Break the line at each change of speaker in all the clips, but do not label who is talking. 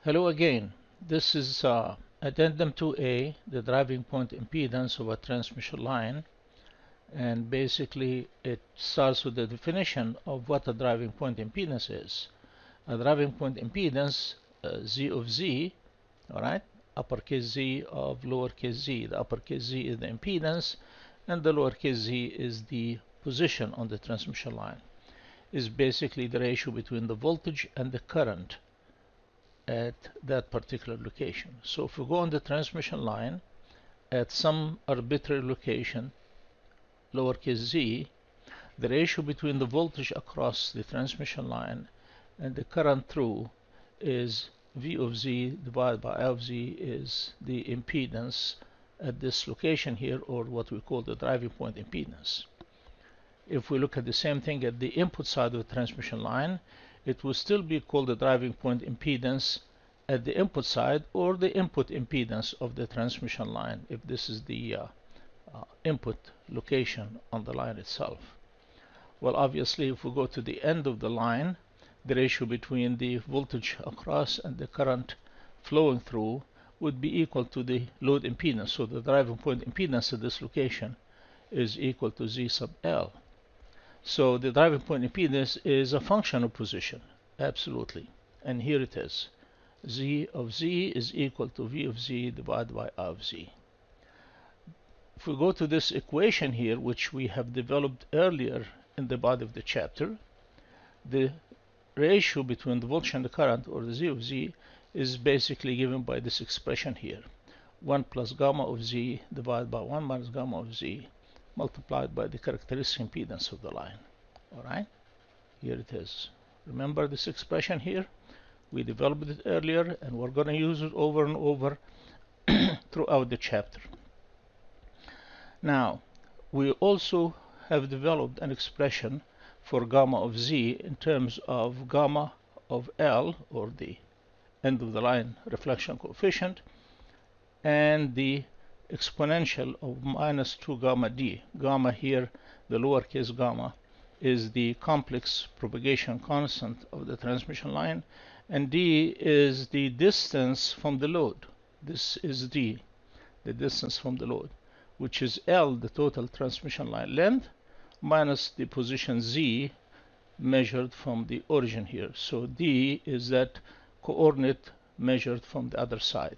Hello again. This is addendum 2A, the driving point impedance of a transmission line. And basically it starts with the definition of what a driving point impedance is. A driving point impedance, Z of Z, alright, uppercase Z of lowercase z. The uppercase Z is the impedance and the lowercase z is the position on the transmission line. Is basically the ratio between the voltage and the current at that particular location. So if we go on the transmission line at some arbitrary location, lowercase z, the ratio between the voltage across the transmission line and the current through is V of z divided by I of z is the impedance at this location here, or what we call the driving point impedance. If we look at the same thing at the input side of the transmission line, it will still be called the driving point impedance at the input side, or the input impedance of the transmission line if this is the input location on the line itself. Well, obviously if we go to the end of the line, the ratio between the voltage across and the current flowing through would be equal to the load impedance. So the driving point impedance at this location is equal to Z sub L. So the driving point impedance is a function of position, absolutely. And here it is. Z of Z is equal to V of Z divided by I of Z. If we go to this equation here, which we have developed earlier in the body of the chapter, the ratio between the voltage and the current, or the Z of Z, is basically given by this expression here. 1 plus gamma of Z divided by 1 minus gamma of Z multiplied by the characteristic impedance of the line. Alright, here it is. Remember this expression here? We developed it earlier and we're going to use it over and over throughout the chapter. Now, we also have developed an expression for gamma of Z in terms of gamma of L, or the end of the line reflection coefficient, and the exponential of minus 2 gamma d. Gamma here, the lowercase gamma, is the complex propagation constant of the transmission line, and d is the distance from the load. This is d, the distance from the load, which is L, the total transmission line length, minus the position z measured from the origin here. So d is that coordinate measured from the other side.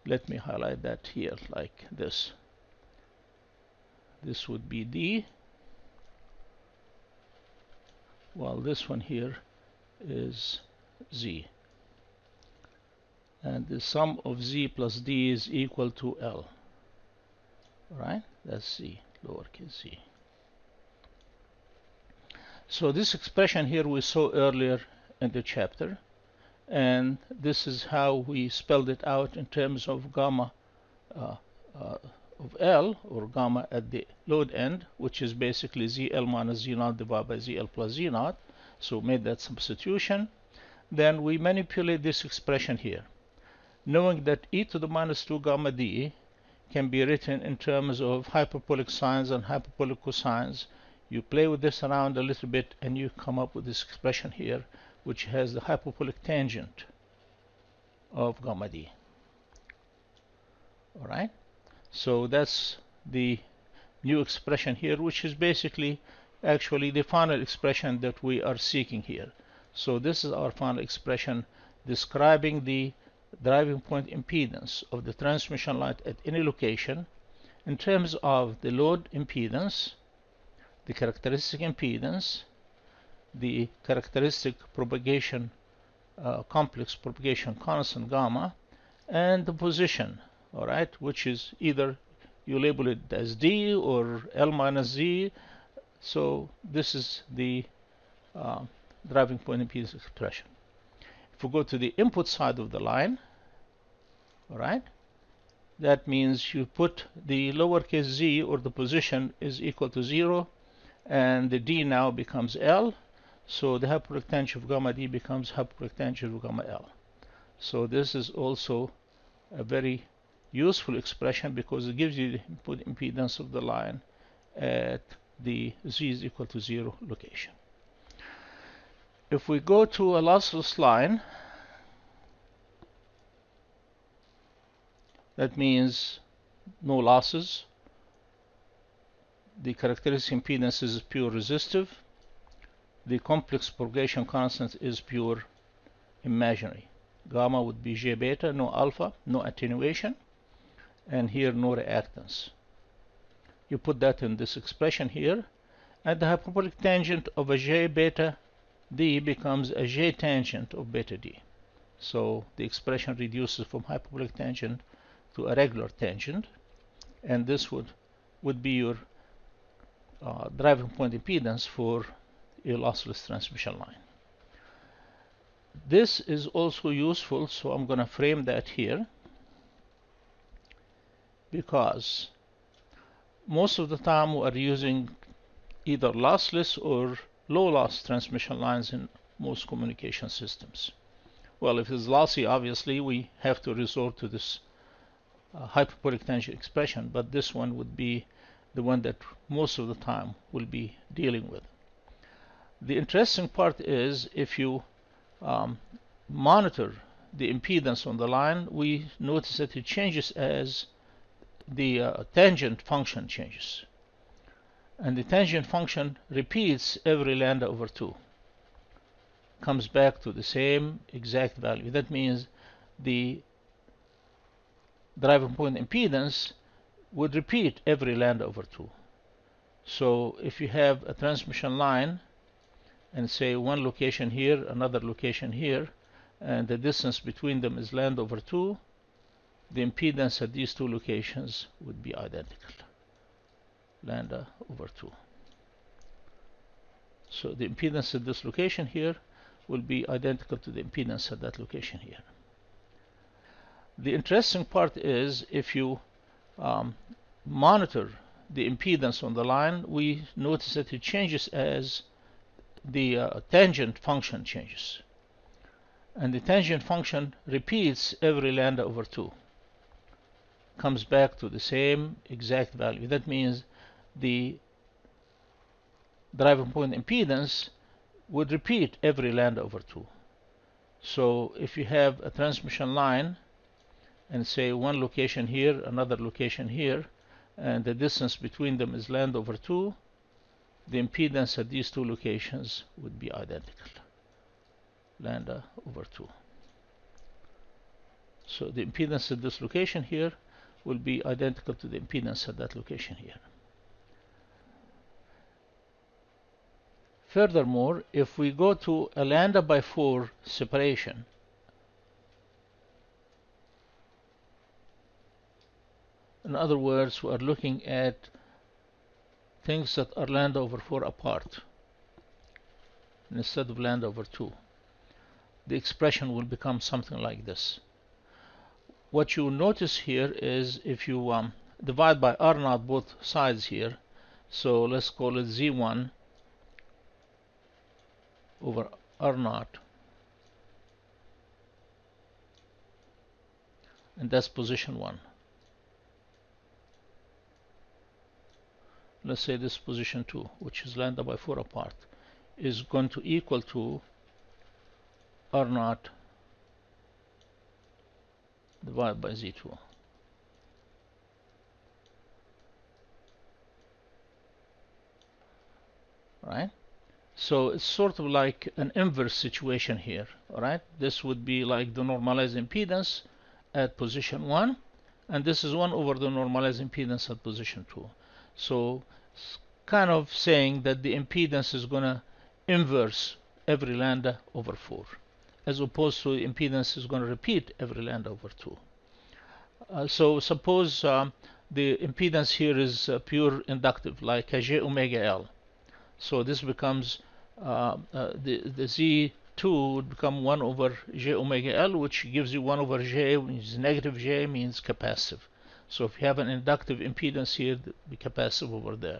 Let me highlight that here like this. This would be d, while this one here is z. And the sum of z plus d is equal to L. Right? That's z, lowercase z. So this expression here we saw earlier in the chapter, and this is how we spelled it out in terms of gamma of L, or gamma at the load end, which is basically ZL minus Z0 divided by ZL plus Z0. So made that substitution. Then we manipulate this expression here, knowing that e to the minus 2 gamma d can be written in terms of hyperbolic sines and hyperbolic cosines. You play with this around a little bit and you come up with this expression here, which has the hyperbolic tangent of gamma d. Alright, so that's the new expression here, which is basically actually the final expression that we are seeking here. So this is our final expression describing the driving point impedance of the transmission line at any location in terms of the load impedance, the characteristic impedance, the characteristic propagation complex propagation constant gamma, and the position, all right, which is either you label it as d or L minus z. So this is the driving point impedance expression. If we go to the input side of the line, all right, that means you put the lowercase z, or the position, is equal to 0, and the d now becomes L. So the hyperbolic tangent of gamma d becomes hyperbolic tangent of gamma L. So this is also a very useful expression because it gives you the input impedance of the line at the z is equal to 0 location. If we go to a lossless line, That means no losses. The characteristic impedance is pure resistive. The complex propagation constant is pure imaginary. Gamma would be J beta, no alpha, no attenuation, and here no reactance. You put that in this expression here, and the hyperbolic tangent of a J beta D becomes a J tangent of beta D. So the expression reduces from hyperbolic tangent to a regular tangent, and this would be your driving point impedance for a lossless transmission line. This is also useful, so I'm going to frame that here, because most of the time we are using either lossless or low loss transmission lines in most communication systems. Well, if it's lossy, obviously we have to resort to this hyperbolic tangent expression, but this one would be the one that most of the time we'll be dealing with. The interesting part is if you monitor the impedance on the line, we notice that it changes as the tangent function changes. And the tangent function repeats every lambda over 2. Comes back to the same exact value. That means the driving point impedance would repeat every lambda over 2. So if you have a transmission line and say one location here, another location here, and the distance between them is lambda over 2, the impedance at these two locations would be identical, lambda over 2. So the impedance at this location here will be identical to the impedance at that location here. The interesting part is if you monitor the impedance on the line, we notice that it changes as the tangent function changes. And the tangent function repeats every lambda over 2. Comes back to the same exact value. That means the driving point impedance would repeat every lambda over 2. So if you have a transmission line and say one location here, another location here, and the distance between them is lambda over 2, the impedance at these two locations would be identical, lambda over 2. So the impedance at this location here will be identical to the impedance at that location here. Furthermore, if we go to a lambda by 4 separation, in other words, we are looking at things that are lambda over 4 apart instead of lambda over 2. The expression will become something like this. What you notice here is if you divide by R naught both sides here, so let's call it Z1 over R naught, and that's position 1. Let's say this position 2, which is lambda by 4 apart, is going to equal to R naught divided by Z2. Right? So it's sort of like an inverse situation here. Right? This would be like the normalized impedance at position 1, and this is 1 over the normalized impedance at position 2. So it's kind of saying that the impedance is going to inverse every lambda over 4, as opposed to the impedance is going to repeat every lambda over 2. So suppose the impedance here is pure inductive, like a J omega L. So this becomes the Z2 would become 1 over J omega L, which gives you 1 over J, which is negative J, means capacitive. So if you have an inductive impedance here, be capacitive over there,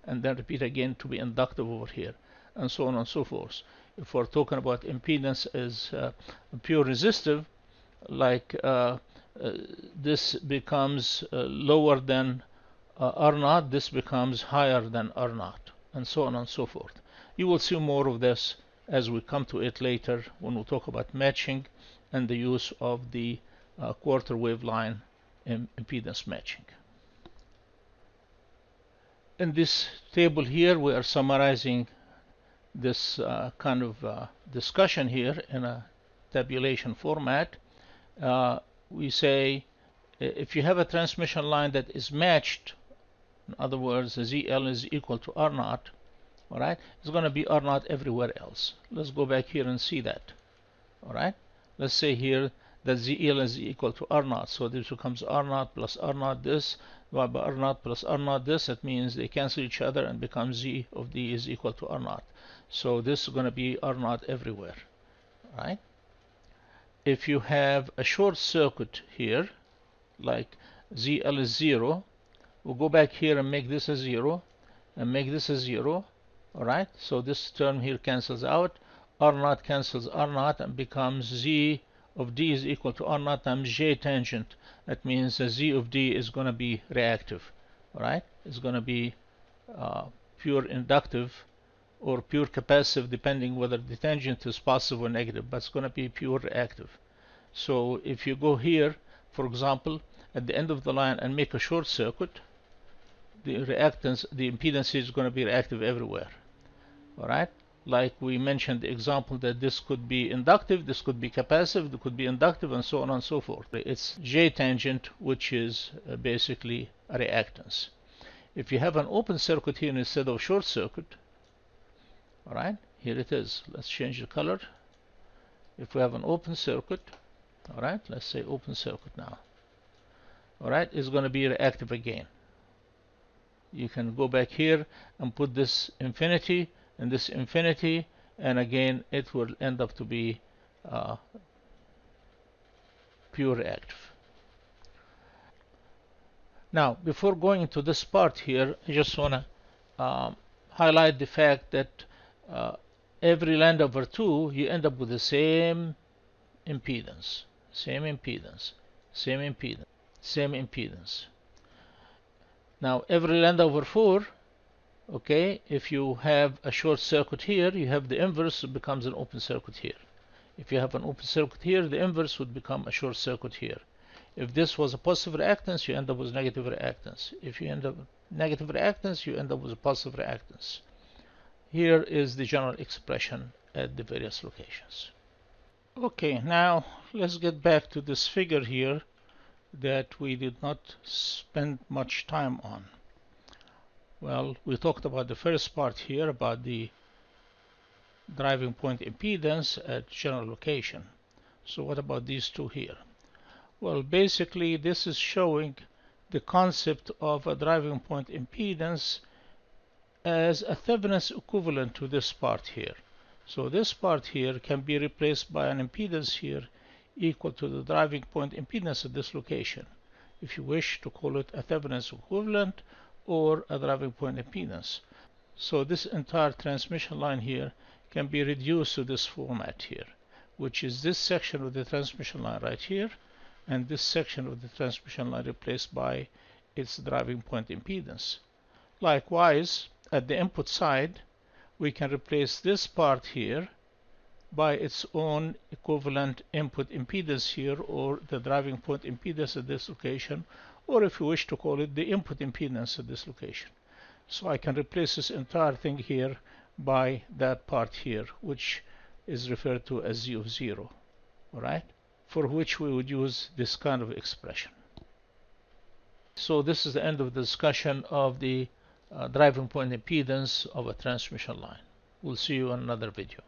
and then repeat again to be inductive over here, and so on and so forth. If we're talking about impedance as pure resistive, like this becomes lower than R naught, this becomes higher than R naught, and so on and so forth. You will see more of this as we come to it later when we talk about matching and the use of the quarter wave line impedance matching. In this table here, we are summarizing this kind of discussion here in a tabulation format. We say if you have a transmission line that is matched, in other words, ZL is equal to R naught, all right, it's going to be R naught everywhere else. Let's go back here and see that. All right, let's say here that ZL is equal to R naught, so this becomes R naught plus R naught this, divided by R naught plus R naught this. That means they cancel each other and become Z of D is equal to R naught. So this is going to be R naught everywhere, right? If you have a short circuit here, like ZL is 0, we'll go back here and make this a 0 and make this a 0. All right, so this term here cancels out. R naught cancels R naught and becomes Z of D is equal to R naught times J tangent. That means Z of D is going to be reactive. All right, it's going to be pure inductive or pure capacitive, depending whether the tangent is positive or negative, but it's going to be pure reactive. So if you go here, for example, at the end of the line and make a short circuit, the reactance, the impedance is going to be reactive everywhere. All right, like we mentioned the example that this could be inductive, this could be capacitive, it could be inductive, and so on and so forth. It's J tangent, which is basically a reactance. If you have an open circuit here instead of short circuit, all right, here it is. Let's change the color. If we have an open circuit, all right, let's say open circuit now. All right, it's going to be reactive again. You can go back here and put this infinity and this infinity, and again it will end up to be pure reactive. Now, before going into this part here, I just want to highlight the fact that every lambda over 2, you end up with the same impedance, same impedance, same impedance, same impedance. Now, every lambda over 4, okay, if you have a short circuit here, you have the inverse, it becomes an open circuit here. If you have an open circuit here, the inverse would become a short circuit here. If this was a positive reactance, you end up with negative reactance. If you end up with negative reactance, you end up with a positive reactance. Here is the general expression at the various locations. Okay, now let's get back to this figure here that we did not spend much time on. Well, we talked about the first part here about the driving point impedance at general location. So what about these two here? Well, basically this is showing the concept of a driving point impedance as a Thevenin's equivalent to this part here. So this part here can be replaced by an impedance here equal to the driving point impedance at this location, if you wish to call it a Thevenin's equivalent or a driving point impedance. So this entire transmission line here can be reduced to this format here, which is this section of the transmission line right here, and this section of the transmission line replaced by its driving point impedance. Likewise, at the input side, we can replace this part here by its own equivalent input impedance here, or the driving point impedance at this location, or if you wish to call it the input impedance at this location. So I can replace this entire thing here by that part here, which is referred to as Z of 0, all right, for which we would use this kind of expression. So this is the end of the discussion of the driving point impedance of a transmission line. We'll see you on another video.